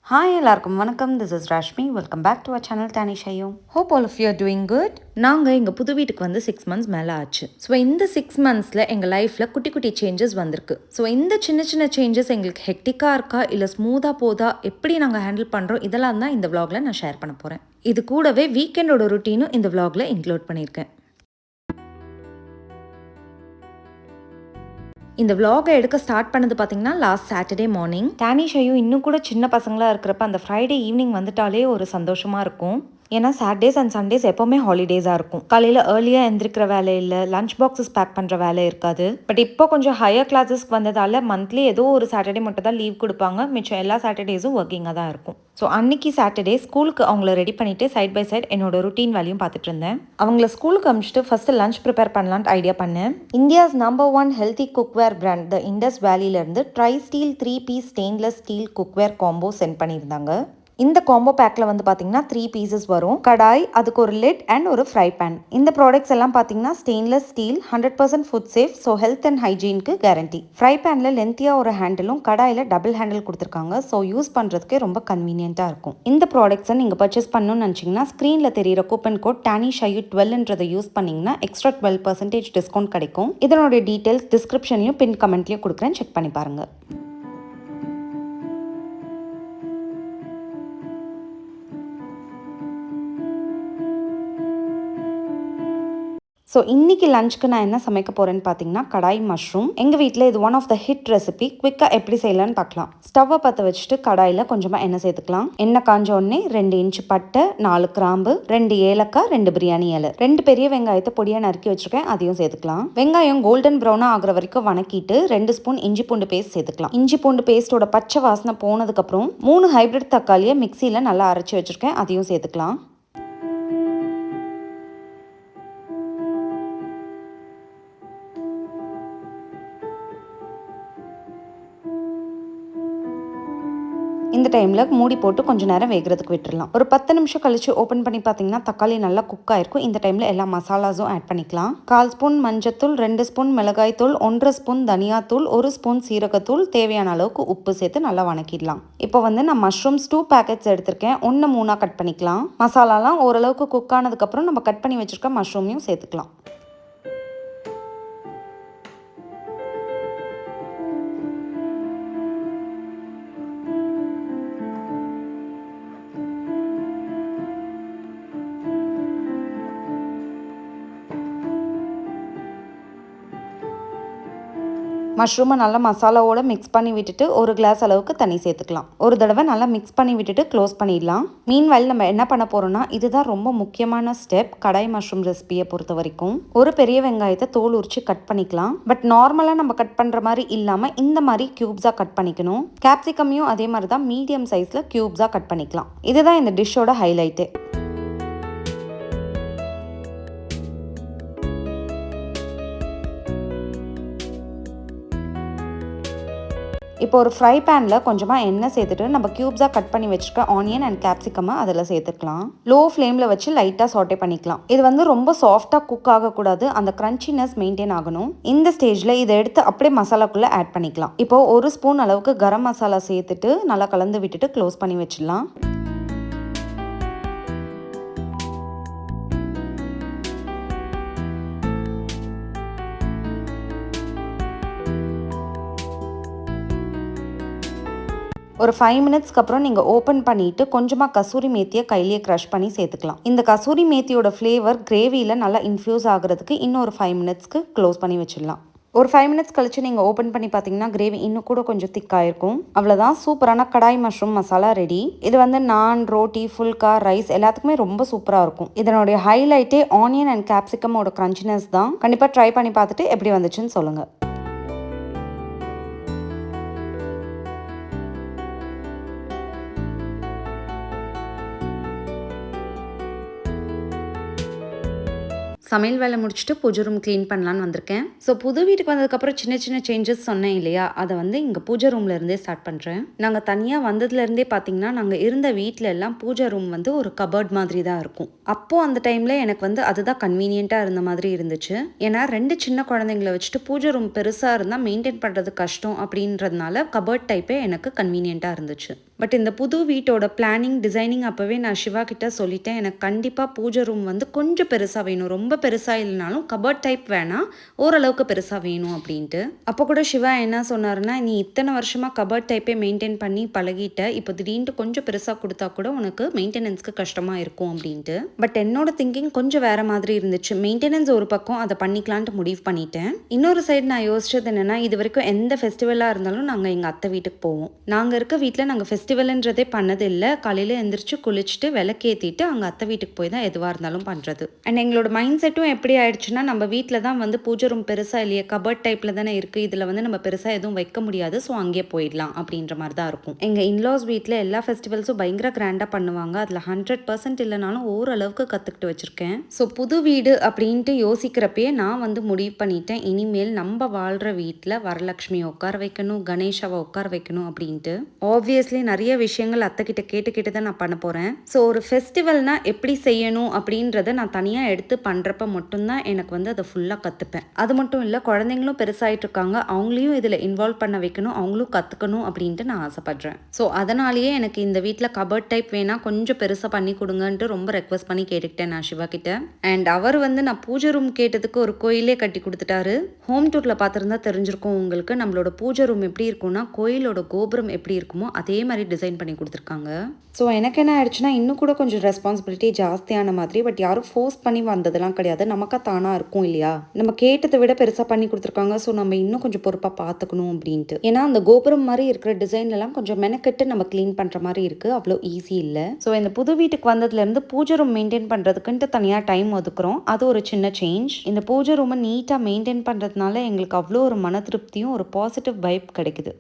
Hi, எல்லாருக்கும் வணக்கம். This is Rashmi. Welcome back to our channel Tanish Ayo. Hope all of you are doing good. நாங்கள் எங்கள் புது வீட்டுக்கு வந்து 6 months மேலே ஆச்சு. ஸோ இந்த 6 monthஸில் எங்கள் லைஃப்பில் குட்டி குட்டி சேஞ்சஸ் வந்திருக்கு. ஸோ இந்த சின்ன சின்ன சேஞ்சஸ் எங்களுக்கு ஹெக்டிக்காக இருக்கா இல்லை ஸ்மூத்தாக போதா, எப்படி நாங்கள் ஹேண்டில் பண்ணுறோம், இதெல்லாம் தான் இந்த vlogல நான் ஷேர் பண்ண போகிறேன். இது கூடவே வீக்கெண்டோட ருட்டீனும் இந்த vlogல இன்க்ளூட் பண்ணியிருக்கேன். இந்த vlog எடுக்க ஸ்டார்ட் பண்ணது பார்த்தீங்கன்னா லாஸ்ட் சாட்டர்டே மார்னிங். டானிஷ் ஐயும் இன்னும் கூட சின்ன பசங்களாக இருக்கிறப்ப அந்த ஃப்ரைடே ஈவினிங் வந்துட்டாலே ஒரு சந்தோஷமாக இருக்கும். ஏன்னா சாட்டர்டேஸ் அண்ட் சண்டேஸ் எப்போவுமே ஹாலிடேஸாக இருக்கும். காலையில் ஏர்லியாக எந்திரிக்கிற வேலை இல்லை, லஞ்ச் பாக்ஸஸ் பேக் பண்ணுற வேலை இருக்காது. பட் இப்போ கொஞ்சம் ஹையர் கிளாஸஸ்க்கு வந்ததால் மந்த்லி ஏதோ ஒரு சாட்டர்டே மட்டும் தான் லீவ் கொடுப்பாங்க. மிச்சம் எல்லா சாட்டர்டேஸும் ஒர்க்கிங்காக தான் இருக்கும். ஸோ அன்றைக்கி சாட்டர்டே ஸ்கூலுக்கு அவங்கள ரெடி பண்ணிவிட்டு சைட் பை சைட் என்னோட ருட்டீன் வேலையும் பார்த்துட்டு இருந்தேன். அவங்கள ஸ்கூலுக்கு அனுப்பிச்சிட்டு ஃபஸ்ட்டு லஞ்ச் ப்ரிப்பேர் பண்ணலான்ட்டு ஐடியா பண்ணேன். India's number 1 healthy cookware brand the Indus வேலியிலேருந்து tri steel 3 piece stainless steel cookware combo sent பண்ணியிருந்தாங்க. இந்த காம்போ பேக்கில் வந்து பார்த்தீங்கன்னா 3 பீசஸ் வரும். கடாய், அதுக்கு ஒரு லிட் அண்ட் ஒரு ஃப்ரை பேன். இந்த ப்ராடக்ட்ஸ் எல்லாம் பார்த்தீங்கன்னா stainless steel, 100% food safe, so health and ஹைஜீனுக்கு கேரண்டி. ஃப்ரை பேனில் லென்த்தியாக ஒரு ஹேண்டிலும் கடாயில் டபுள் ஹேண்டில் கொடுத்துருக்காங்க. ஸோ யூஸ் பண்ணுறதுக்கே ரொம்ப கன்வீனியண்ட்டாக இருக்கும். இந்த ப்ராடக்ட்ஸை நீங்கள் பர்ச்சேஸ் பண்ணணும்னு நினச்சிங்கன்னா ஸ்க்ரீனில் தெரியிற கூப்பன் கோட் TANISHAYU12 யூஸ் பண்ணிங்கன்னா எக்ஸ்ட்ரா 12% டிஸ்கவுண்ட் கிடைக்கும். இதனுடைய டீட்டெயில்ஸ் டிஸ்கிரிப்ஷன்லையும் பின் கமெண்ட்லையும் கொடுக்குறேன், செக் பண்ணி பாருங்கள். ஸோ இன்றைக்கி லஞ்சுக்கு நான் என்ன சமைக்க போகிறேன்னு பார்த்தீங்கன்னா கடாய் மஷ்ரூம். எங்கள் வீட்டில் இது one of the hit recipe. குவிக்காக எப்படி செய்யலான்னு பார்க்கலாம். ஸ்டவ்வை பற்ற வச்சுட்டு கடாயில் கொஞ்சமாக எண்ணெய் சேர்த்துக்கலாம். எண்ணெய் காஞ்ச உடனே 2 இன்ச்சு பட்டை, 4 கிராம்பு, 2 ஏலக்காய், 2 பிரியாணி இலை, 2 பெரிய வெங்காயத்தை பொடியாக நறுக்கி வச்சுருக்கேன், அதையும் சேர்த்துக்கலாம். வெங்காயம் கோல்டன் ப்ரௌனாக ஆகிற வரைக்கும் வணக்கிட்டு 2 ஸ்பூன் இஞ்சி பூண்டு பேஸ்ட் சேர்த்துக்கலாம். இஞ்சி பூண்டு பேஸ்ட்டோட பச்சை வாசனை போனதுக்கப்புறம் 3 ஹைப்ரிட் தக்காளியை மிக்சியில் நல்லா அரைச்சி வச்சுருக்கேன், அதையும் சேர்த்துக்கலாம். இந்த டைமில் மூடி போட்டு கொஞ்சம் நேரம் வேகிறதுக்கு விட்டுடலாம். ஒரு 10 நிமிஷம் கழிச்சு ஓப்பன் பண்ணி பார்த்தீங்கன்னா தக்காளி நல்லா குக் ஆயிருக்கும். இந்த டைமில் எல்லா மசாலாஸும் ஆட் பண்ணிக்கலாம். 1/4 ஸ்பூன் மஞ்சத்தூள், 2 ஸ்பூன் மிளகாய் தூள், 1/2 ஸ்பூன் தனியாத்தூள், 1 ஸ்பூன் சீரகத்தூள், தேவையான அளவுக்கு உப்பு சேர்த்து நல்லா வணக்கிடலாம். இப்போ வந்து நான் மஷ்ரூம்ஸ் 2 பேக்கெட்ஸ் எடுத்திருக்கேன். 1 3 கட் பண்ணிக்கலாம். மசாலாலாம் ஓரளவுக்கு குக் ஆனதுக்கப்புறம் நம்ம கட் பண்ணி வச்சுருக்க மஷ்ரூமையும் சேர்த்துக்கலாம். மஷ்ரூமை நல்லா மசாலாவோட மிக்ஸ் பண்ணி விட்டுட்டு ஒரு கிளாஸ் அளவுக்கு தண்ணி சேர்த்துக்கலாம். ஒரு தடவை நல்லா மிக்ஸ் பண்ணி விட்டுட்டு க்ளோஸ் பண்ணிடலாம். மீன்வைல் நம்ம என்ன பண்ண போகிறோம்னா, இதுதான் ரொம்ப முக்கியமான ஸ்டெப் கடாய் மஷ்ரூம் ரெசிபியை பொறுத்த வரைக்கும். ஒரு பெரிய வெங்காயத்தை தோல் உரிச்சு கட் பண்ணிக்கலாம். பட் நார்மலாக நம்ம கட் பண்ணுற மாதிரி இல்லாமல் இந்த மாதிரி க்யூப்ஸாக கட் பண்ணிக்கணும். கேப்சிகமையும் அதே மாதிரி தான் மீடியம் சைஸில் க்யூப்ஸாக கட் பண்ணிக்கலாம். இதுதான் இந்த டிஷ்ஷோட ஹைலைட்டு. இப்போ ஒரு ஃப்ரை பேனில் கொஞ்சமாக எண்ணெய் சேர்த்துட்டு நம்ம க்யூப்ஸாக கட் பண்ணி வச்சுருக்க ஆனியன் அண்ட் கேப்சிகமை அதில் சேர்த்துக்கலாம். லோ ஃப்ளேமில் வச்சு லைட்டாக சாட்டே பண்ணிக்கலாம். இது வந்து ரொம்ப சாஃப்டாக குக் ஆகக்கூடாது, அந்த க்ரன்ச்சினஸ் மெயின்டைன் ஆகணும். இந்த ஸ்டேஜில் இதை எடுத்து அப்படியே மசாலாக்குள்ளே ஆட் பண்ணிக்கலாம். இப்போ 1 ஸ்பூன் அளவுக்கு கரம் மசாலா சேர்த்துட்டு நல்லா கலந்து விட்டுட்டு க்ளோஸ் பண்ணி வச்சிடலாம். ஒரு 5 மினிட்ஸ்க்கு அப்புறம் நீங்கள் ஓப்பன் பண்ணிவிட்டு கொஞ்சமாக கசூரி மேத்தியை கையிலேயே க்ரஷ் பண்ணி சேர்த்துக்கலாம். இந்த கசூரி மேத்தியோட ஃப்ளேவர் கிரேவியில் நல்லா இன்ஃப்யூஸ் ஆகிறதுக்கு இன்னொரு 5 மினிட்ஸ்க்கு க்ளோஸ் பண்ணி வச்சிடலாம். ஒரு 5 மினிட்ஸ் கழிச்சு நீங்கள் ஓப்பன் பண்ணி பார்த்தீங்கன்னா கிரேவி இன்னும் கூட கொஞ்சம் திக்காயிருக்கும். அவ்வளோதான், சூப்பரான கடாய் மஷ்ரூம் மசாலா ரெடி. இது வந்து நான், ரோட்டி, ஃபுல்கா, ரைஸ் எல்லாத்துக்குமே ரொம்ப சூப்பராக இருக்கும். இதனுடைய ஹைலைட்டே ஆனியன் அண்ட் கேப்சிகமோட க்ரன்ச்சினஸ் தான். கண்டிப்பாக ட்ரை பண்ணி பார்த்துட்டு எப்படி வந்துச்சுன்னு சொல்லுங்கள். சமையல் வேலை முடிச்சுட்டு பூஜை ரூம் க்ளீன் பண்ணலான்னு வந்திருக்கேன். ஸோ புது வீட்டுக்கு வந்ததுக்கப்புறம் சின்ன சின்ன சேஞ்சஸ் சொன்னேன் இல்லையா, அதை வந்து இங்கே பூஜை ரூம்ல இருந்தே ஸ்டார்ட் பண்ணுறேன். நாங்கள் தனியாக வந்ததுலேருந்தே பார்த்தீங்கன்னா நாங்கள் இருந்த வீட்டில் எல்லாம் பூஜை ரூம் வந்து ஒரு கபர்ட் மாதிரி தான் இருக்கும். அப்போது அந்த டைமில் எனக்கு வந்து அதுதான் கன்வீனியண்ட்டாக இருந்த மாதிரி இருந்துச்சு. ஏன்னா 2 சின்ன குழந்தைங்கள வச்சுட்டு பூஜை ரூம் பெருசாக இருந்தால் மெயின்டைன் பண்ணுறது கஷ்டம் அப்படின்றதுனால கபர்ட் டைப்பே எனக்கு கன்வீனியண்ட்டாக இருந்துச்சு. பட் இந்த புது வீட்டோட பிளானிங் டிசைனிங் அப்போவே நான் சிவா கிட்ட சொல்லிட்டேன், எனக்கு கண்டிப்பாக பூஜை ரூம் வந்து கொஞ்சம் பெருசாக வேணும், ரொம்ப பெருசாக இல்லைனாலும் கபர்ட் டைப் வேணாம், ஓரளவுக்கு பெருசாக வேணும் அப்படின்ட்டு. அப்போ கூட சிவா என்ன சொன்னாருன்னா, நீ இத்தனை வருஷமாக கபர்ட் டைப்பே மெயின்டைன் பண்ணி பழகிட்ட, இப்போ திடீர்னு கொஞ்சம் பெருசாக கொடுத்தா கூட உனக்கு மெயின்டெனன்ஸ்க்கு கஷ்டமாக இருக்கும் அப்படின்ட்டு. பட் என்னோட திங்கிங் கொஞ்சம் வேற மாதிரி இருந்துச்சு. மெயின்டெனன்ஸ் ஒரு பக்கம், அதை பண்ணிக்கலான்ட்டு முடிவு பண்ணிட்டேன். இன்னொரு சைடு நான் யோசிச்சது என்னன்னா, இது வரைக்கும் எந்த ஃபெஸ்டிவலாக இருந்தாலும் நாங்கள் எங்கள் அத்தை வீட்டுக்கு போவோம். நாங்கள் இருக்க வீட்டில் நாங்கள் ஃபெஸ்டிவல்ன்றதே பண்ணது இல்லை. காலையில் எழுந்திரிச்சு குளிச்சுட்டு விளக்கேற்றிட்டு அங்கே அத்தை வீட்டுக்கு போய் தான் எதுவாக இருந்தாலும் பண்ணுறது. அண்ட் எங்களோட மைண்ட் செட்டும் எப்படி ஆயிடுச்சுன்னா, நம்ம வீட்டில் தான் வந்து பூஜை ரூம் பெருசாக இல்லையே, கபர்ட் டைப்பில் தானே இருக்குது, இதில் வந்து நம்ம பெருசாக எதுவும் வைக்க முடியாது, ஸோ அங்கேயே போயிடலாம் அப்படின்ற மாதிரி தான் இருக்கும். எங்கள் இன்லாஸ் வீட்டில் எல்லா ஃபெஸ்டிவல்ஸும் பயங்கர கிராண்டாக பண்ணுவாங்க. அதில் 100% இல்லைனாலும் ஓரளவுக்கு கற்றுக்கிட்டு வச்சுருக்கேன். ஸோ புது வீடு அப்படின்ட்டு யோசிக்கிறப்பயே நான் வந்து முடிவு பண்ணிட்டேன், இனிமேல் நம்ம வாழ்கிற வீட்டில் வரலட்சுமியை உட்கார வைக்கணும், கணேஷாவை உட்கார வைக்கணும் அப்படின்ட்டு. ஆப்வியஸ்லி நிறைய விஷயங்கள் அத்தை கிட்ட கேட்டு தான் நான் பண்ண போகிறேன். ஸோ ஒரு ஃபெஸ்டிவல்னா எப்படி செய்யணும் அப்படின்றத நான் தனியாக எடுத்து பண்ணுறப்ப மட்டும்தான் எனக்கு வந்து அதை ஃபுல்லாக கற்றுப்பேன். அது மட்டும் இல்லை, குழந்தைங்களும் பெருசாகிட்டு இருக்காங்க, அவங்களையும் இதில் இன்வால்வ் பண்ண வைக்கணும், அவங்களும் கற்றுக்கணும் அப்படின்ட்டு நான் ஆசைப்படுறேன். ஸோ அதனாலேயே எனக்கு இந்த வீட்டில் கபர்ட் டைப் வேணால் கொஞ்சம் பெருசாக பண்ணி கொடுங்கன்ட்டு ரொம்ப ரெக்வஸ்ட் பண்ணி கேட்டுக்கிட்டேன் நான் சிவா கிட்ட. அண்ட் அவர் வந்து நான் பூஜை ரூம் கேட்டதுக்கு ஒரு கோயிலே கட்டி கொடுத்துட்டாரு. ஹோம் டூரில் பார்த்துருந்தா தெரிஞ்சிருக்கும் உங்களுக்கு, நம்மளோட பூஜை ரூம் எப்படி இருக்கும்னா கோயிலோட கோபுரம் எப்படி இருக்குமோ அதே மாதிரி டிசைன் பண்ணி கொடுத்துருக்காங்க. ஸோ எனக்கு என்ன ஆயிடுச்சுன்னா, இன்னும் கூட கொஞ்சம் ரெஸ்பான்சிபிலிட்டி ஜாஸ்தியான மாதிரி. பட் யாரும் ஃபோர்ஸ் பண்ணி வந்ததெல்லாம் கிடையாது, நமக்கா தானாக இருக்கும் இல்லையா, நம்ம கேட்டதை விட பெருசாக பண்ணி கொடுத்துருக்காங்க. ஸோ நம்ம இன்னும் கொஞ்சம் பொறுப்பாக பார்த்துக்கணும் அப்படின்ட்டு. ஏன்னா அந்த கோபுரம் மாதிரி இருக்கிற டிசைன்லாம் கொஞ்சம் மெனக்கெட்டு நம்ம க்ளீன் பண்ணுற மாதிரி இருக்குது, அவ்வளோ ஈஸி இல்லை. ஸோ இந்த புது வீட்டுக்கு வந்ததுலேருந்து பூஜை ரூம் மெயின்டைன் பண்ணுறதுக்குன்ட்டு தனியாக டைம் ஒதுக்குறோம், அது ஒரு சின்ன சேஞ்ச். இந்த பூஜை ரூமை நீட்டாக மெயின்டைன் பண்ணுறதுனால எங்களுக்கு அவ்வளோ ஒரு மன திருப்தியும் ஒரு பாசிட்டிவ் வைப் கிடைக்குது.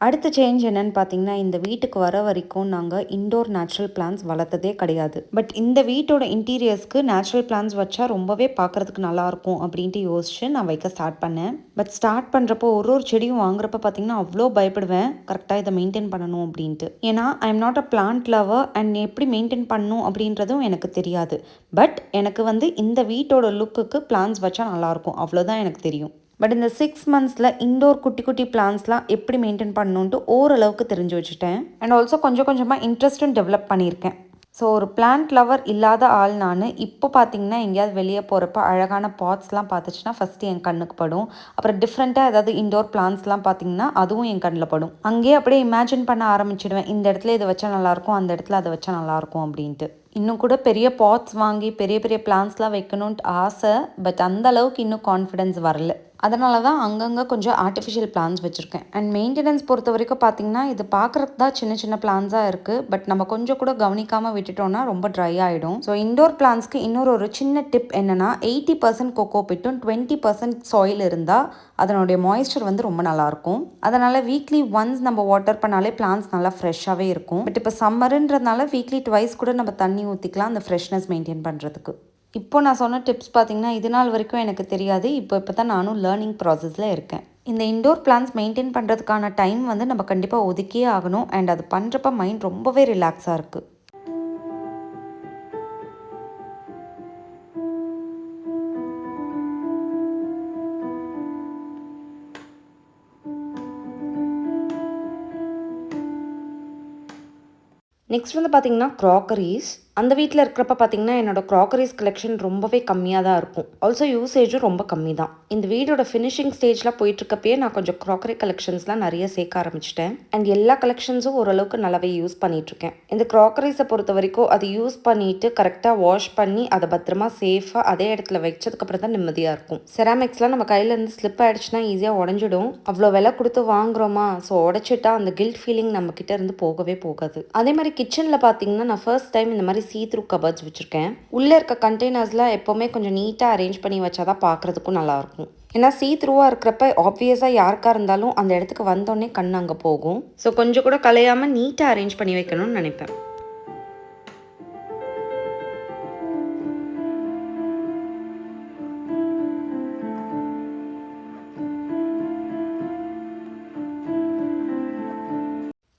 அடுத்த சேஞ்ச் என்னன்னு பார்த்தீங்கன்னா, இந்த வீட்டுக்கு வர வரைக்கும் நாங்கள் இன்டோர் நேச்சுரல் பிளான்ஸ் வளர்த்ததே கிடையாது. பட் இந்த வீட்டோட இன்டீரியர்ஸ்க்கு நேச்சுரல் பிளான்ஸ் வச்சா ரொம்பவே பார்க்குறதுக்கு நல்லாயிருக்கும் அப்படின்ட்டு யோசிச்சு நான் வைக்க ஸ்டார்ட் பண்ணேன். பட் ஸ்டார்ட் பண்ணுறப்போ ஒரு செடியும் வாங்குறப்ப பார்த்தீங்கன்னா அவ்வளோ பயப்படுவேன், கரெக்டாக இதை மெயின்டைன் பண்ணணும் அப்படின்ட்டு. ஏன்னா I am not a plant lover and எப்படி மெயின்டைன் பண்ணணும் அப்படின்றதும் எனக்கு தெரியாது. பட் எனக்கு வந்து இந்த வீட்டோட லுக்குக்கு பிளான்ஸ் வச்சா நல்லாயிருக்கும், அவ்வளோதான் எனக்கு தெரியும். பட் இந்த 6 மந்த்ஸில் இன்டோர் குட்டி குட்டி பிளான்ஸ்லாம் எப்படி மெயின்டைன் பண்ணணுன்ட்டு ஓரளவுக்கு தெரிஞ்சு வச்சுட்டேன். அண்ட் ஆல்சோ கொஞ்சம் கொஞ்சமாக இன்ட்ரெஸ்ட்டும் டெவலப் பண்ணியிருக்கேன். ஸோ ஒரு பிளான்ட் லவர் இல்லாத ஆள் நான். இப்போ பார்த்தீங்கன்னா எங்கேயாவது வெளியே போகிறப்ப அழகான பாட்ஸ்லாம் பார்த்துச்சுன்னா ஃபஸ்ட்டு என் கண்ணுக்கு படும். அப்புறம் டிஃப்ரெண்ட்டாக ஏதாவது இன்டோர் பிளான்ஸ்லாம் பார்த்தீங்கன்னா அதுவும் என் கண்ணில் படும். அங்கேயே அப்படியே இமேஜின் பண்ண ஆரம்பிச்சிடுவேன், இந்த இடத்துல இதை வச்சா நல்லாயிருக்கும், அந்த இடத்துல அதை வச்சா நல்லாயிருக்கும் அப்படின்ட்டு. இன்னும் கூட பெரிய பாட்ஸ் வாங்கி பெரிய பெரிய பிளான்ஸ்லாம் வைக்கணுன்ட்டு ஆசை. பட் அந்த அளவுக்கு இன்னும் கான்ஃபிடென்ஸ் வரல. அதனால தான் அங்கங்கே கொஞ்சம் ஆர்டிஃபிஷியல் பிளான்ஸ் வச்சுருக்கேன். அண்ட் மெயின்டெனன்ஸ் பொறுத்த வரைக்கும் பார்த்திங்கன்னா, இது பார்க்குறதுக்கு தான் சின்ன சின்ன பிளான்ஸாக இருக்குது. பட் நம்ம கொஞ்சம் கூட கவனிக்காமல் விட்டுட்டோம்னா ரொம்ப ட்ரை ஆகிடும். ஸோ இண்டோர் பிளான்ஸ்க்கு இன்னொரு சின்ன டிப் என்னென்னா, 80% கொக்கோ பிட்டும் 20% சாயில் இருந்தால் அதனுடைய மாய்ஸ்சர் வந்து ரொம்ப நல்லாயிருக்கும். அதனால் வீக்லி ஒன்ஸ் நம்ம வாட்டர் பண்ணாலே பிளான்ஸ் நல்லா ஃப்ரெஷ்ஷாகவே இருக்கும். பட் இப்போ சம்மருன்றதுனால வீக்லி ட்வைஸ் கூட நம்ம தண்ணி ஊற்றிக்கலாம் அந்த ஃப்ரெஷ்னஸ் மெயின்டைன் பண்ணுறதுக்கு. இப்போ நான் சொன்ன டிப்ஸ் பார்த்திங்கன்னா இது நாள் வரைக்கும் எனக்கு தெரியாது. இப்போ தான் நானும் லேர்னிங் ப்ராசஸில் இருக்கேன். இந்த இன்டோர் பிளான்ஸ் மெயின்டைன் பண்ணுறதுக்கான டைம் வந்து நம்ம கண்டிப்பாக ஒதுக்கியே ஆகணும். அண்ட் அது பண்ணுறப்ப மைண்ட் ரொம்பவே ரிலாக்ஸாக இருக்குது. நெக்ஸ்ட் வந்து பார்த்திங்கன்னா க்ராக்கரிஸ். அந்த வீட்டில் இருக்கிறப்ப பார்த்தீங்கன்னா என்னோடய க்ராக்கரிஸ் கலெக்ஷன் ரொம்பவே கம்மியாக தான் இருக்கும். ஆல்சோ யூசேஜும் ரொம்ப கம்மி தான். இந்த வீடோட ஃபினிஷிங் ஸ்டேஜில் போயிட்டுருக்கப்பயே நான் கொஞ்சம் க்ராக்கரி கலெக்ஷன்ஸ்லாம் நிறைய சேர்க்க ஆரம்பிச்சிட்டேன். அண்ட் எல்லா கலெக்ஷன்ஸும் ஓரளவுக்கு நல்லாவே யூஸ் பண்ணிகிட்ருக்கேன். இந்த க்ராக்கரிஸை பொறுத்த வரைக்கும் அது யூஸ் பண்ணிவிட்டு கரெக்டாக வாஷ் பண்ணி அதை பத்திரமா சேஃபாக அதே இடத்துல வச்சதுக்கப்புறம் தான் நிம்மதியாக இருக்கும். செராமிக்ஸ்லாம் நம்ம கையிலேருந்து ஸ்லிப் ஆகிடுச்சுன்னா ஈஸியாக உடஞ்சிடும். அவ்வளோ விலை கொடுத்து வாங்குகிறோமா, ஸோ உடச்சிட்டா அந்த கில்ட் ஃபீலிங் நம்மக்கிட்ட இருந்து போகவே போகாது. அதே மாதிரி கிச்சனில் பார்த்தீங்கன்னா நான் ஃபர்ஸ்ட் டைம் இந்த மாதிரி சீ-த்ரூ கபர்ட்ஸ் வச்சுருக்கேன். உள்ளே இருக்க கண்டெய்னர்ஸ்லாம் எப்போவுமே கொஞ்சம் நீட்டாக அரேஞ்ச் பண்ணி வச்சா தான் பார்க்குறதுக்கும் நல்லாயிருக்கும். ஏன்னா சீ-த்ரூவாக இருக்கிறப்ப ஆப்வியஸாக யாருக்காக இருந்தாலும் அந்த இடத்துக்கு வந்தோடனே கண் அங்கே போகும். ஸோ கொஞ்சம் கூட கலையாமல் நீட்டாக அரேஞ்ச் பண்ணி வைக்கணும்னு நினைப்பேன்.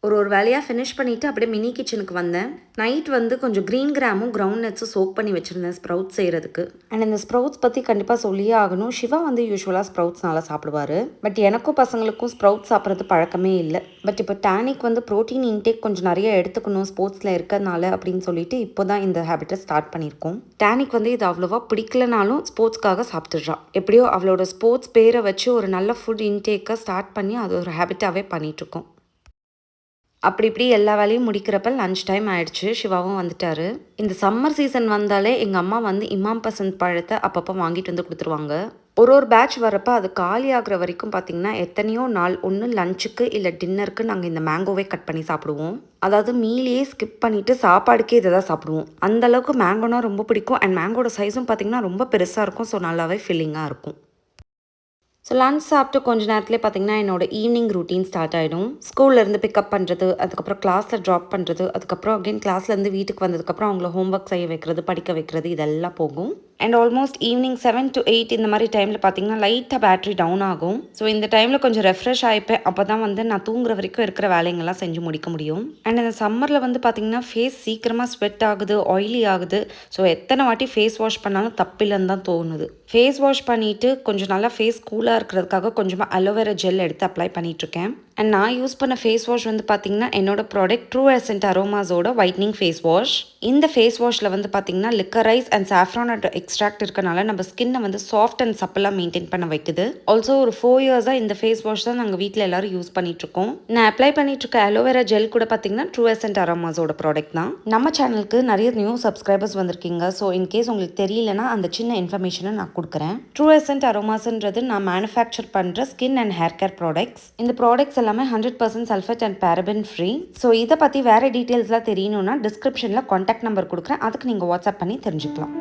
ஒரு வேலையாக ஃபினிஷ் பண்ணிவிட்டு அப்படியே மினி கிச்சனுக்கு வந்தேன். நைட் வந்து கொஞ்சம் க்ரீன் கிராமும் கிரவுண்ட் நட்ஸும் சோக் பண்ணி வச்சுருந்தேன் ஸ்ப்ரவுட்ஸ் செய்கிறதுக்கு. அண்ட் இந்த ஸ்ப்ரவுட்ஸ் பற்றி கண்டிப்பாக சொல்லியே ஆகணும். சிவா வந்து யூஸ்வலாக ஸ்ப்ரவுட்ஸ் நல்லா சாப்பிடுவார். பட் எனக்கும் பசங்களுக்கும் ஸ்ப்ரவுட்ஸ் சாப்பிட்றது பழக்கமே இல்லை. பட் இப்போ டேனிக் வந்து ப்ரோட்டீன் இன்டேக் கொஞ்சம் நிறைய எடுத்துக்கணும் ஸ்போர்ட்ஸில் இருக்கிறதுனால அப்படின்னு சொல்லிட்டு இப்போ தான் இந்த ஹேபிட்டை ஸ்டார்ட் பண்ணியிருக்கோம். டேனிக் வந்து இது அவ்வளோவா பிடிக்கலனாலும் ஸ்போர்ட்ஸ்க்காக சாப்பிட்டுடுறா. எப்படியோ அவளோட ஸ்போர்ட்ஸ் பேரை வச்சு ஒரு நல்ல ஃபுட் இன்டேக்கை ஸ்டார்ட் பண்ணி அது ஒரு ஹேபிட்டாகவே பண்ணிகிட்ருக்கோம். அப்படி இப்படி எல்லா வேலையும் முடிக்கிறப்ப லன்ச் டைம் ஆயிடுச்சு. சிவாவும் வந்துட்டாரு. இந்த சம்மர் சீசன் வந்தாலே எங்கள் அம்மா வந்து இமாம் பசந்த் பழத்தை அப்பப்போ வாங்கிட்டு வந்து கொடுத்துருவாங்க. ஒரு பேட்ச் வரப்போ அது காலி ஆகிற வரைக்கும் பார்த்திங்கன்னா எத்தனையோ நாள் ஒன்று லஞ்சுக்கு இல்லை டின்னருக்கு நாங்கள் இந்த மேங்கோவே கட் பண்ணி சாப்பிடுவோம். அதாவது மீலையே ஸ்கிப் பண்ணிவிட்டு சாப்பாடுக்கே இதை தான் சாப்பிடுவோம். அந்தளவுக்கு மேங்கோனா ரொம்ப பிடிக்கும். அண்ட் மேங்கோட சைஸும் பார்த்திங்கன்னா ரொம்ப பெருசாக இருக்கும். ஸோ நல்லாவே ஃபில்லிங்காக இருக்கும். ஸோ லன்ச் சாப்பிட்டு கொஞ்ச நேரத்துலேயே பார்த்தீங்கன்னா என்னோட ஈவினிங் ரூட்டீன் ஸ்டார்ட் ஆகிடும். ஸ்கூல்லேருந்து பிக்கப் பண்ணுறது, அதுக்கப்புறம் கிளாஸில் ட்ராப் பண்ணுறது, அதுக்கப்புறம் அகைன் கிளாஸ்லேருந்து வீட்டுக்கு வந்ததுக்கப்புறம் அவங்கள ஹோம்ஒர்க் செய்ய வைக்கிறது, படிக்க வைக்கிறது இதெல்லாம் போகும். அண்ட் ஆல்மோஸ்ட் ஈவினிங் 7 to 8 இந்த மாதிரி டைமில் பார்த்தீங்கன்னா லைட்டாக பேட்டரி டவுன் ஆகும். ஸோ இந்த டைமில் கொஞ்சம் ரெஃப்ரெஷ் ஆகிப்பேன். அப்போ தான் வந்து நான் தூங்குற வரைக்கும் இருக்கிற வேலைங்கள்லாம் செஞ்சு முடிக்க முடியும். அண்ட் இந்த சம்மரில் வந்து பார்த்திங்கன்னா ஃபேஸ் சீக்கிரமாக ஸ்வெட் ஆகுது, ஆயிலி ஆகுது. ஸோ எத்தனை வாட்டி ஃபேஸ் வாஷ் பண்ணாலும் தப்பில்லைன்னு தான் தோணுது. ஃபேஸ் வாஷ் பண்ணிவிட்டு கொஞ்சம் நல்லா ஃபேஸ் கூலாக இருக்கிறதுக்காக கொஞ்சமாக அலோவேரா ஜெல் எடுத்து அப்ளை பண்ணிகிட்ருக்கேன். அண்ட் நான் யூஸ் பண்ண ஃபேஸ் வாஷ் வந்து பார்த்திங்கன்னா என்னோட ப்ராடக்ட் ட்ரூ எசென்ட் அரோமாஸோட ஒயிட்னிங் ஃபேஸ் வாஷ். இந்த ஃபேஸ் வாஷில் வந்து பார்த்திங்கன்னா லிக்கரைஸ் அண்ட் சாஃப்ரான் எக்ஸ்ட்ராக்ட் இருக்கனால நம்ம ஸ்கின்னை வந்து சாஃப்ட் அண்ட் சப்பலாக மெயின்டைன் பண்ண வைக்குது. ஆல்சோ ஒரு 4 இயர்ஸாக இந்த ஃபேஸ் வாஷ் தான் நாங்கள் வீட்டில் எல்லோரும் யூஸ் பண்ணிகிட்ருக்கோம். நான் அப்ளை பண்ணிகிட்ருக்க அலோவேரா ஜெல் கூட பார்த்திங்கன்னா ட்ரூ எசென்ட் அரோமாஸோட ப்ராடக்ட் தான். நம்ம சேனலுக்கு நிறைய நியூ சப்ஸ்கிரைபர்ஸ் வந்திருக்கீங்க. ஸோ இன்கேஸ் உங்களுக்கு தெரியலனா அந்த சின்ன இன்ஃபர்மேஷனை நான் கொடுக்குறேன். ட்ரூ எசென்ட் அரோமாஸ்ன்றது நான் மேனுஃபேக்சர் பண்ணுற skin and hair care products. இந்த ப்ராடக்ட்ஸ் எல்லாமே 100% sulphate and paraben free. So இதை பற்றி வேறு டீட்டெயில்ஸ்லாம் தெரியணும்னா டிஸ்கிரிப்ஷனில் காண்டாக்ட் நம்பர் கொடுக்குறேன். அதுக்கு நீங்கள் வாட்ஸ்அப் பண்ணி தெரிஞ்சுக்கலாம்.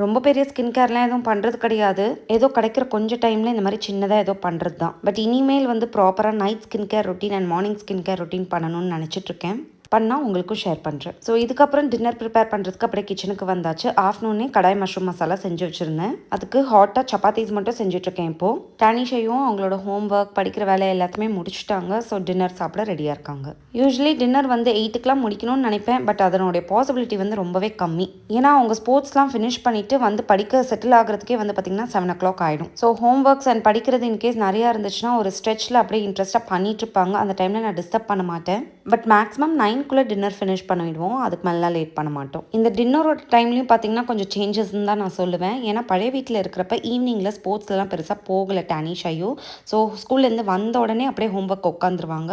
ரொம்ப பெரிய ஸ்கின் கேர்லாம் எதுவும் பண்ணுறது கிடையாது. ஏதோ கிடைக்கிற கொஞ்சம் டைமில் இந்த மாதிரி சின்னதாக ஏதோ பண்ணுறது தான். பட் இனிமேல் வந்து ப்ராப்பராக night skin care routine and morning skin care routine பண்ணணும்னு நினச்சிட்ருக்கேன். பண்ணால் உங்களுக்கும் ஷேர் பண்ணுறேன். ஸோ இதுக்கப்புறம் டின்னர் ப்ரிப்பேர் பண்ணுறதுக்கு அப்படியே கிச்சனுக்கு வந்தாச்சு. ஆஃப்டர்நூனே கடாய் மஷ்ரூம் மசாலா செஞ்சு வச்சுருந்தேன். அதுக்கு ஹாட்டாக சப்பாத்தீஸ் மட்டும் செஞ்சுட்ருக்கேன். இப்போது டானிஷையும் அவங்களோட ஹோம் ஒர்க் படிக்கிற வேலை எல்லாத்தையுமே முடிச்சுட்டாங்க. ஸோ டின்னர் சாப்பிட ரெடியாக இருக்காங்க. யூஸ்வலி டின்னர் வந்து 8க்குலாம் முடிக்கணும்னு நினைப்பேன். பட் அதனுடைய பாசிபிலிட்டி வந்து ரொம்பவே கம்மி. ஏன்னா அவங்க ஸ்போர்ட்ஸ்லாம் ஃபினிஷ் பண்ணிவிட்டு வந்து படிக்க செட்டில் ஆகிறதுக்கே வந்து பார்த்திங்கன்னா 7 o'clock ஆகிடும். ஸோ ஹோம் ஒர்க்ஸ் அண்ட் படிக்கிறது இன்கேஸ் நிறையா இருந்துச்சுன்னா ஒரு ஸ்ட்ரெச்சில் அப்படியே இன்ட்ரெஸ்ட்டாக பண்ணிட்டு இருப்பாங்க. அந்த டைமில் நான் டிஸ்டர்ப் பண்ண மாட்டேன். பட் மேக்ஸிமம் 9க்குள்ளே டின்னர் ஃபினிஷ் பண்ணிவிடுவோம். அதுக்கு மேலாம் லேட் பண்ண மாட்டோம். இந்த டின்னரோட டைம்லையும் பார்த்திங்கன்னா கொஞ்சம் சேஞ்சஸ்ன்னு தான் நான் சொல்லுவேன். ஏன்னா பழைய வீட்டில் இருக்கிறப்ப ஈவினிங்கில் ஸ்போர்ட்ஸ்லாம் பெருசாக போகலை டானிஷையோ. ஸோ ஸ்கூல்லேருந்து வந்த உடனே அப்படியே ஹோம் ஒர்க் உட்காந்துருவாங்க.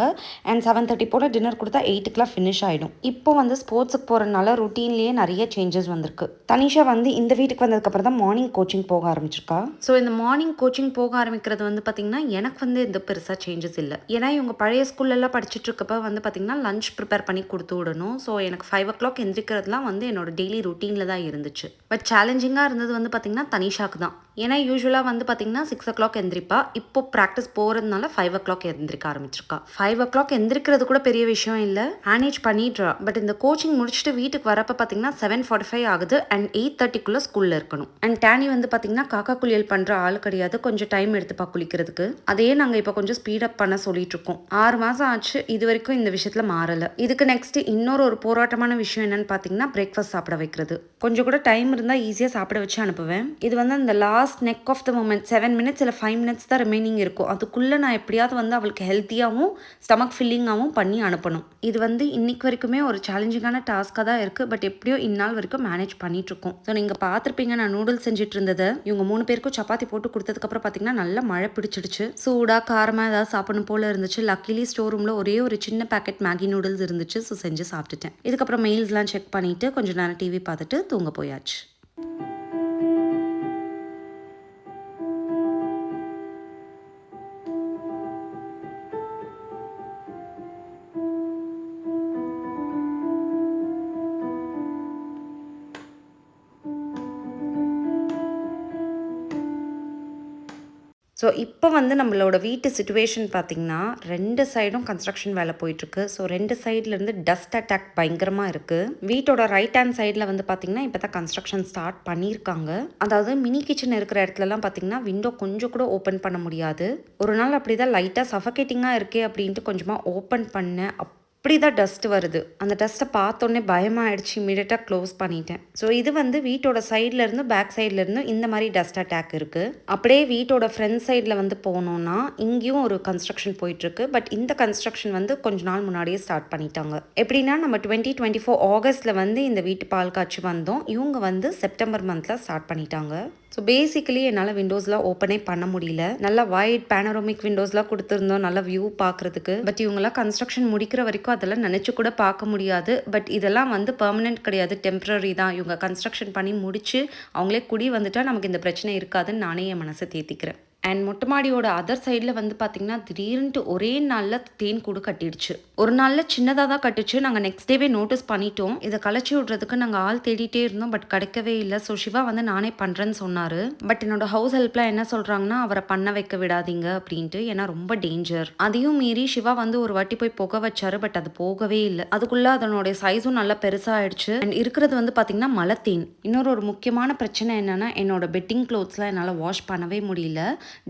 அண்ட் 7:30 போல் டின்னர் கொடுத்தா 8க்குலாம் ஃபினிஷ் ஆகிடும். இப்போ வந்து ஸ்போர்ட்ஸுக்கு போகிறதுனால ரொட்டீன்லேயே நிறைய சேஞ்சஸ் வந்திருக்கு. தனிஷா வந்து இந்த வீட்டுக்கு வந்ததுக்கப்புறம் தான் மார்னிங் கோச்சிங் போக ஆரம்பிச்சிருக்கா. ஸோ இந்த மார்னிங் கோச்சிங் போக ஆரம்பிக்கிறது வந்து பார்த்திங்கன்னா எனக்கு வந்து எந்த பெருசாக சேஞ்சஸ் இல்லை. ஏன்னா இவங்க பழைய ஸ்கூல்லலாம் படிச்சுட்டு இருக்கப்ப வந்து பார்த்திங்கன்னா லஞ்ச் ப்ரிப்பேர் பண்ணி கொடுத்து விடணும். ஸோ எனக்கு 5 o'clock எந்திரிக்கிறதுலாம் வந்து என்னோட டெய்லி ரொட்டீனில் தான் இருந்துச்சு. பட் சேலஞ்சிங்காக இருந்தது வந்து பார்த்திங்கன்னா தனிஷாக்கு தான். ஏன்னா யூஸ்வலாக வந்து பார்த்திங்கன்னா 6 o'clock எந்திரிப்பா. இப்போ ப்ராக்டிஸ் போகிறதுனால 5 o'clock எந்திரிக்க ஆரம்பிச்சிருக்கா. 5 o'clock எந்திரிக்கிறது கூட பெரிய விஷயம் இல்லை, மேனேஜ் பண்ணிடுறா. பட் இந்த கோச்சிங் முடிச்சுட்டு வீட்டுக்கு வரப்போ பார்த்திங்கன்னா 7:45 ஆகுது. அண்ட் 8:30க்குள்ளே ஸ்கூலில் இருக்கணும். அண்ட் டேனி வந்து பார்த்திங்கன்னா காக்கா குளியல் பண்ணுற ஆள் கிடையாது. கொஞ்சம் டைம் எடுத்துப்பா குளிக்கிறதுக்கு. அதையே நாங்கள் இப்போ கொஞ்சம் ஸ்பீடப் பண்ண சொல்லிட்டு இருக்கோம். 6 மாதம் ஆச்சு. இது வரைக்கும் இந்த விஷயத்தில் மாறலை. இதுக்கு நெக்ஸ்ட் இன்னொரு போராட்டமான விஷயம் என்னன்னு பார்த்தீங்கன்னா பிரேக்ஃபாஸ்ட் சாப்பிட வைக்கிறது. கொஞ்சம் கூட டைம் இருந்தால் ஈஸியாக சாப்பிட வச்சு அனுப்புவேன். இது வந்து அந்த last neck of the moment 7 minutes இல்லை 5 minutes தான் ரிமைனிங் இருக்கும். அதுக்குள்ளே நான் எப்படியாவது வந்து அவளுக்கு ஹெல்த்தியாகவும் ஸ்டமக் ஃபில்லிங்காகவும் பண்ணி அனுப்பணும். இது வந்து இன்னைக்கு வரைக்குமே ஒரு சேலஞ்சிங்கான டாஸ்க்காக தான் இருக்குது. பட் எப்படியோ இந்நாள் வரைக்கும் மேனேஜ் பண்ணிகிட்ருக்கோம். ஸோ நீங்கள் பார்த்துருப்பீங்க நான் நூடுல்ஸ் செஞ்சுட்டு இருந்ததை. இவங்க 3 பேருக்கும் சப்பாத்தி போட்டு கொடுத்ததுக்கப்புறம் பார்த்தீங்கன்னா நல்லா மழை பிடிச்சிடுச்சு. சூடாக காரமாக ஏதாவது சாப்பிடணும் போல் இருந்துச்சு. லக்கிலி ஸ்டோர் ரூமில் ஒரே ஒரு சின்ன பேக்கெட் மேகி நூடுல்ஸ் இருந்துச்சு. ஸோ செஞ்சு சாப்பிட்டுட்டேன். இதுக்கப்புறம் மெயில்ஸ்லாம் செக் பண்ணிவிட்டு கொஞ்சம் நேரம் டிவி பார்த்துட்டு தூங்க போயாச்சு. ஸோ இப்போ வந்து நம்மளோட வீட்டு சிச்சுவேஷன் பார்த்திங்கன்னா 2 சைடும் கன்ஸ்ட்ரக்ஷன் வேலை போயிட்டுருக்கு. ஸோ 2 சைட்லேருந்து டஸ்ட் அட்டாக் பயங்கரமாக இருக்குது. வீட்டோட ரைட் ஹேண்ட் சைடில் வந்து பார்த்திங்கன்னா இப்போ தான் கன்ஸ்ட்ரக்ஷன் ஸ்டார்ட் பண்ணியிருக்காங்க. அதாவது மினி கிச்சன் இருக்கிற இடத்துலலாம் பார்த்திங்கன்னா விண்டோ கொஞ்சம் கூட ஓப்பன் பண்ண முடியாது. ஒரு நாள் அப்படி தான் லைட்டாக சஃபகேட்டிங்காக இருக்கே அப்படின்ட்டு கொஞ்சமாக ஓப்பன் பண்ணேன். அப்படி தான் டஸ்ட் வருது. அந்த டஸ்ட்டை பார்த்தோன்னே பயமாகிடுச்சு. இமீடியட்டாக க்ளோஸ் பண்ணிட்டேன். ஸோ இது வந்து வீட்டோட சைட்லேருந்து பேக் சைட்லேருந்து இந்த மாதிரி டஸ்ட் அட்டாக் இருக்குது. அப்படியே வீட்டோட ஃப்ரண்ட் சைடில் வந்து போனோன்னா இங்கேயும் ஒரு கன்ஸ்ட்ரக்ஷன் போயிட்டுருக்கு. பட் இந்த கன்ஸ்ட்ரக்ஷன் வந்து கொஞ்ச நாள் முன்னாடியே ஸ்டார்ட் பண்ணிட்டாங்க. எப்படின்னா நம்ம 2024 ஆகஸ்ட்டில் வந்து இந்த வீட்டு பால் காய்ச்சி வந்தோம். இவங்க வந்து செப்டம்பர் மந்தில் ஸ்டார்ட் பண்ணிட்டாங்க. ஸோ பேசிக்கலி என்னால் விண்டோஸ்லாம் ஓப்பனே பண்ண முடியல. நல்லா வைட் பேனரோமிக் விண்டோஸ்லாம் கொடுத்துருந்தோம், நல்லா வியூ பார்க்குறதுக்கு. பட் இவங்களாம் கன்ஸ்ட்ரக்ஷன் முடிக்கிற வரைக்கும் அதெல்லாம் நினச்சி கூட பார்க்க முடியாது. பட் இதெல்லாம் வந்து பெர்மனெண்ட் கிடையாது, டெம்ப்ரரி தான். இவங்க கன்ஸ்ட்ரக்ஷன் பண்ணி முடித்து அவங்களே குடி வந்துட்டால் நமக்கு இந்த பிரச்சனை இருக்காதுன்னு நானே என் மனசை தேத்திக்கிறேன். அண்ட் மொட்டை மாடியோட அதர் சைடில் வந்து பார்த்திங்கன்னா திடீர்னுட்டு ஒரே நாளில் தேன் கூடு கட்டிடுச்சு. ஒரு நாளில் சின்னதாக தான் கட்டுச்சு. நாங்கள் நெக்ஸ்ட் டேவே நோட்டீஸ் பண்ணிட்டோம். இதை களைச்சி விட்றதுக்கு நாங்கள் ஆள் தேடிட்டே இருந்தோம். பட் கிடைக்கவே இல்லை. ஸோ சிவா வந்து நானே பண்ணுறேன்னு சொன்னார். பட் என்னோட ஹவுஸ் ஹெல்ப்லாம் என்ன சொல்கிறாங்கன்னா அவரை பண்ண வைக்க விடாதீங்க அப்படின்ட்டு, ஏன்னா ரொம்ப டேஞ்சர். அதையும் மீறி சிவா வந்து ஒரு வாட்டி போய் புக வச்சாரு. பட் அது போகவே இல்லை. அதுக்குள்ளே அதனுடைய சைஸும் நல்லா பெருசாகிடுச்சு. அண்ட் இருக்கிறது வந்து பார்த்திங்கன்னா மலை தேன். இன்னொரு முக்கியமான பிரச்சனை என்னென்னா என்னோட பெட்டிங் க்ளோத்ஸ்லாம் என்னால் வாஷ் பண்ணவே முடியல.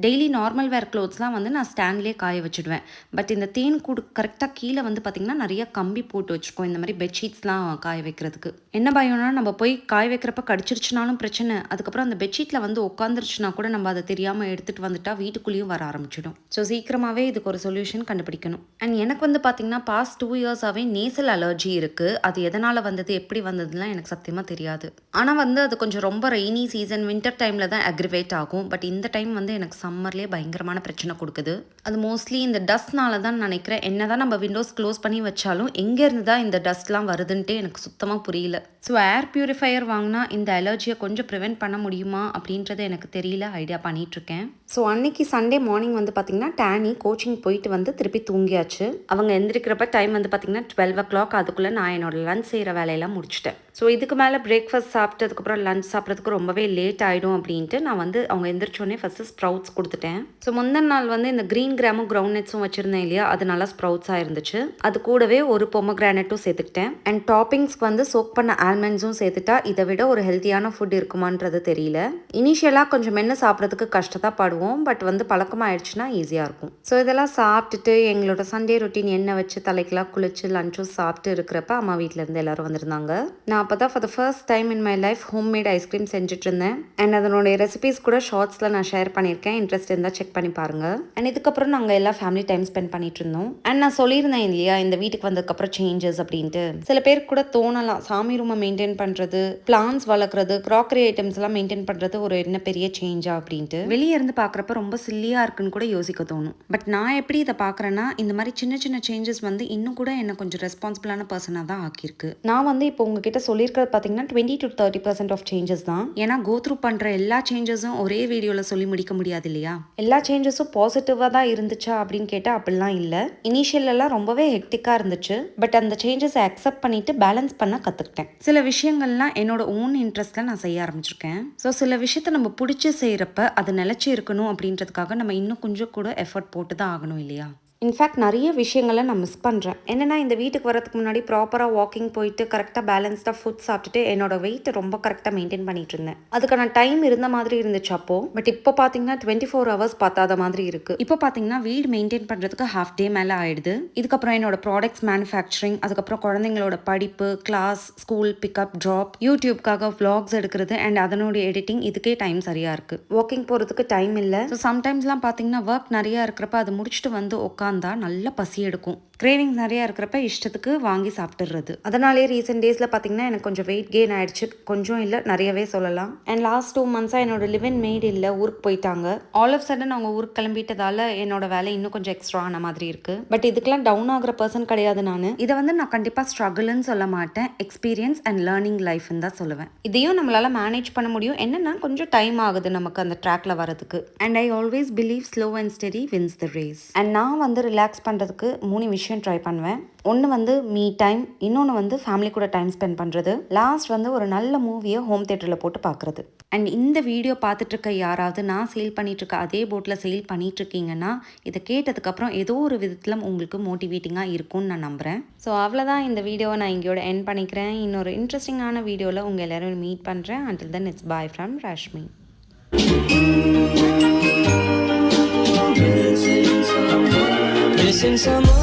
டெய்லி நார்மல் வேர் க்ளோத்ஸ்லாம் வந்து நான் ஸ்டாண்ட்லேயே காய வச்சுடுவேன். பட் இந்த தேன் கூடு கரெக்டாக கீழே வந்து பார்த்திங்கன்னா நிறைய கம்பி போட்டு வச்சுருக்கோம் இந்த மாதிரி பெட்ஷீட்ஸ்லாம் காய வைக்கிறதுக்கு. என்ன பயம்னா நம்ம போய் காய வைக்கிறப்ப கடிச்சிருச்சுனாலும் பிரச்சனை. அதுக்கப்புறம் அந்த பெட்ஷீட்டில் வந்து உட்காந்துருச்சுனா கூட நம்ம அதை தெரியாமல் எடுத்துகிட்டு வந்துட்டா வீட்டுக்குள்ளேயும் வர ஆரம்பிச்சிடும். ஸோ சீக்கிரமாகவே இதுக்கு ஒரு சொல்யூஷன் கண்டுபிடிக்கணும். அண்ட் எனக்கு வந்து பார்த்திங்கன்னா பாஸ்ட் 2 இயர்ஸாகவே நேசல் அலர்ஜி இருக்குது. அது எதனால் வந்தது எப்படி வந்ததுலாம் எனக்கு சத்தியமாக தெரியாது. ஆனால் வந்து அது கொஞ்சம் ரொம்ப ரெய்னி சீசன் வின்டர் டைமில் தான் அக்ரிவேட் ஆகும். பட் இந்த டைம் வந்து எனக்கு சம்மர்லேயே பயங்கரமான பிரச்சனை கொடுக்குது. அது மோஸ்ட்லி இந்த டஸ்ட்னால தான் நினைக்கிறேன். என்ன தான் நம்ம விண்டோஸ் க்ளோஸ் பண்ணி வச்சாலும் எங்கேருந்து தான் இந்த டஸ்ட்லாம் வருதுன்ட்டு எனக்கு சுத்தமாக புரியல. ஸோ ஏர் பியூரிஃபையர் வாங்கினா இந்த அலர்ஜியை கொஞ்சம் ப்ரிவெண்ட் பண்ண முடியுமா அப்படின்றது எனக்கு தெரியல. ஐடியா பண்ணிகிட்ருக்கேன். ஸோ அன்னைக்கு சண்டே மார்னிங் வந்து பார்த்திங்கன்னா டேனி கோச்சிங் போயிட்டு வந்து திருப்பி தூங்கியாச்சு. அவங்க எந்திரிக்கிறப்ப டைம் வந்து பார்த்திங்கன்னா 12 o'clock. அதுக்குள்ளே நான் என்னோட லஞ்ச் செய்கிற வேலையெல்லாம் முடிச்சிட்டேன். ஸோ இதுக்கு மேலே பிரேக்ஃபாஸ்ட் சாப்பிட்டதுக்கப்புறம் லஞ்ச் சாப்பிட்றதுக்கு ரொம்பவே லேட் ஆகிடும் அப்படின்ட்டு நான் வந்து அவங்க எந்திரிச்சோடனே ஃபஸ்ட்டு ஸ்ப்ரவுட்ஸ் கொடுத்துட்டேன். ஸோ முந்தின நாள் வந்து இந்த க்ரீன் கிராமும் கிரவுண்ட் நட்ஸும் வச்சுருந்தேன் இல்லையா, அது நல்லா ஸ்ப்ரவுட்ஸாக இருந்துச்சு. அது கூடவே ஒரு பொமோகிரானட்டும் சேர்த்துக்கிட்டேன். அண்ட் டாப்பிங்ஸ்க்கு வந்து சோக் பண்ண ஆல்மண்ட்ஸும் சேர்த்துட்டா இதை விட ஒரு ஹெல்த்தியான ஃபுட் இருக்குமான்றது தெரியல. இனிஷியலாக கொஞ்சம் மென்று சாப்பிட்றதுக்கு கஷ்டத்தான் படுவோம். பட் வந்து பழக்கமாகிடுச்சுன்னா ஈஸியாக இருக்கும். ஸோ இதெல்லாம் சாப்பிட்டுட்டு எங்களோட சண்டே ரொட்டீன் எண்ணெய் வச்சு தலைக்கெல்லாம் குளிச்சு லஞ்சும் சாப்பிட்டு இருக்கிறப்ப அம்மா வீட்டிலேருந்து எல்லோரும் வந்திருந்தாங்க. நான் அப்போ தான் for the first time in my life homemade ice cream செஞ்சுட்டு இருந்தேன். அண்ட் அதனுடைய ரெசிபீஸ் கூட ஷார்ட்ஸில் நான் ஷேர் பண்ணியிருக்கேன். இன்ட்ரெஸ்ட் இருந்தால் செக் பண்ணி பாருங்கள். அண்ட் இதுக்கப்புறம் நாங்கள் எல்லா ஃபேமிலி டைம் ஸ்பெண்ட் பண்ணிட்டு இருந்தோம். அண்ட் நான் சொல்லியிருந்தேன் இல்லையா இந்த வீட்டுக்கு வந்ததுக்கப்புறம் சேஞ்சஸ் அப்படின்ட்டு. சில பேருக்கு கூட தோணலாம் சாமி ரூமை மெயின்டைன் பண்ணுறது, பிளான்ஸ் வளர்க்குறது, க்ராக்கரி ஐட்டம்ஸ் எல்லாம் மெயின்டைன் பண்ணுறது ஒரு என்ன பெரிய சேஞ்சா அப்படின்ட்டு. வெளியே இருந்து பார்க்குறப்ப ரொம்ப சில்லியாக இருக்குன்னு கூட யோசிக்க தோணும். பட் நான் எப்படி இதை பார்க்குறேன்னா இந்த மாதிரி சின்ன சின்ன சேஞ்சஸ் வந்து இன்னும் கூட என்ன கொஞ்சம் ரெஸ்பான்சிபிளான பர்சனாக தான் ஆக்கியிருக்கு. நான் வந்து இப்போ உங்ககிட்ட சொல்லியிருக்கிறது பார்த்தீங்கன்னா 20 to 30% ஆஃப் சேஞ்சஸ் தான். ஏன்னா கோ த்ரூ பண்ணுற எல்லா சேஞ்சஸும் ஒரே வீடியோவில் சொல்லி முடிக்க முடியாது இல்லையா. எல்லா சேஞ்சஸும் பாசிட்டிவாக தான் இருந்துச்சா அப்படின்னு கேட்டால் அப்படிலாம் இல்லை. இனிஷியலெல்லாம் ரொம்பவே ஹெக்டிக்காக இருந்துச்சு. பட் அந்த சேஞ்சஸை அக்செப்ட் பண்ணிட்டு பேலன்ஸ் பண்ண கற்றுக்கிட்டேன். சில விஷயங்கள்லாம் என்னோட ஓன் இன்ட்ரெஸ்ட்டில் நான் செய்ய ஆரம்பிச்சிருக்கேன். ஸோ சில விஷயத்த நம்ம பிடிச்சி செய்கிறப்ப அது நிலச்சி இருக்கணும் அப்படின்றதுக்காக நம்ம இன்னும் கொஞ்சம் கூட எஃபர்ட் போட்டு தான் ஆகணும் இல்லையா. இன்ஃபேக்ட் நிறைய விஷயங்களை நான் மிஸ் பண்ணுறேன். என்னென்னா இந்த வீட்டுக்கு வரதுக்கு முன்னாடி ப்ராப்பராக வாக்கிங் போயிட்டு கரெக்டாக பேலன்ஸ்டாக ஃபுட் சாப்பிட்டுட்டு என்னோட வெயிட்டை ரொம்ப கரெக்டாக மெயின்டைன் பண்ணிட்டு இருந்தேன். அதுக்கான டைம் இருந்த மாதிரி இருந்துச்சு அப்போ. பட் இப்போ பார்த்தீங்கன்னா 24 hours பார்த்தாத மாதிரி இருக்குது. இப்போ பார்த்தீங்கன்னா வீடு மெயின்டைன் பண்ணுறதுக்கு ஹாஃப் டே மேலே ஆயிடுது. இதுக்கப்புறம் என்னோட ப்ராடக்ட்ஸ் மேனுஃபேக்சரிங், அதுக்கப்புறம் குழந்தைங்களோட படிப்பு, கிளாஸ், ஸ்கூல், பிக்கப், ட்ராப், யூடியூப்காக vlogs எடுக்கிறது அண்ட் அதனுடைய எடிட்டிங், இதுக்கே டைம் சரியாக இருக்குது. வாக்கிங் போகிறதுக்கு டைம் இல்லை. ஸோ சம்டைம்ஸ்லாம் பார்த்தீங்கன்னா ஒர்க் நிறையா இருக்கிறப்ப அதை முடிச்சுட்டு வந்து உட்காந்து நல்ல பசி எடுக்கும். கிரேவிங்ஸ் நிறையா இருக்கிறப்ப இஷ்டத்துக்கு வாங்கி சாப்பிட்டுறது. அதனாலே ரீசெண்ட் டேஸில் பார்த்தீங்கன்னா எனக்கு கொஞ்சம் வெயிட் கெயின் ஆயிடுச்சு. கொஞ்சம் இல்லை, நிறையவே சொல்லலாம். அண்ட் லாஸ்ட் 2 months என்னோட லிவ் இன் மெய்ட் இல்லை, ஊருக்கு போயிட்டாங்க. ஆல் ஆஃப் சடன் அவங்க ஊருக்கு கிளம்பிட்டதால என்னோட வேலை இன்னும் கொஞ்சம் எக்ஸ்ட்ரா ஆன மாதிரி இருக்கு. பட் இதுக்கெல்லாம் டவுன் ஆகிற பர்சன் கிடையாது நான். இதை வந்து நான் கண்டிப்பாக ஸ்ட்ரகிள்னு சொல்ல மாட்டேன், எக்ஸ்பீரியன்ஸ் அண்ட் லேர்னிங் லைஃப்னு தான் சொல்லுவேன். இதையும் நம்மளால மேனேஜ் பண்ண முடியும். என்னன்னா கொஞ்சம் டைம் ஆகுது நமக்கு அந்த ட்ராக்ல வரதுக்கு. And I always believe slow and steady wins the race. And நான் வந்து வந்து ரிலாக்ஸ் பண்ணுறதுக்கு 3 விஷயம் ட்ரை பண்ணுவேன். ஒன்று வந்து மீ டைம், இன்னொன்று வந்து ஃபேமிலி கூட டைம் ஸ்பெண்ட் பண்ணுறது, லாஸ்ட் வந்து ஒரு நல்ல மூவியை ஹோம் தேட்டரில் போட்டு பார்க்குறது. அண்ட் இந்த வீடியோ பார்த்துட்ருக்க யாராவது நான் சேல் பண்ணிகிட்ருக்க அதே போட்டில் சேல் பண்ணிகிட்ருக்கீங்கன்னா இதை கேட்டதுக்கப்புறம் ஏதோ ஒரு விதத்தில் உங்களுக்கு மோட்டிவேட்டிங்காக இருக்கும்னு நான் நம்புகிறேன். ஸோ அவ்வளோதான், இந்த வீடியோவை நான் இங்கேயோட எண்ட் பண்ணிக்கிறேன். இன்னொரு இன்ட்ரெஸ்டிங்கான வீடியோவில் உங்கள் எல்லோரும் மீட் பண்ணுறேன். until then it's bye from Rashmi. Missing someone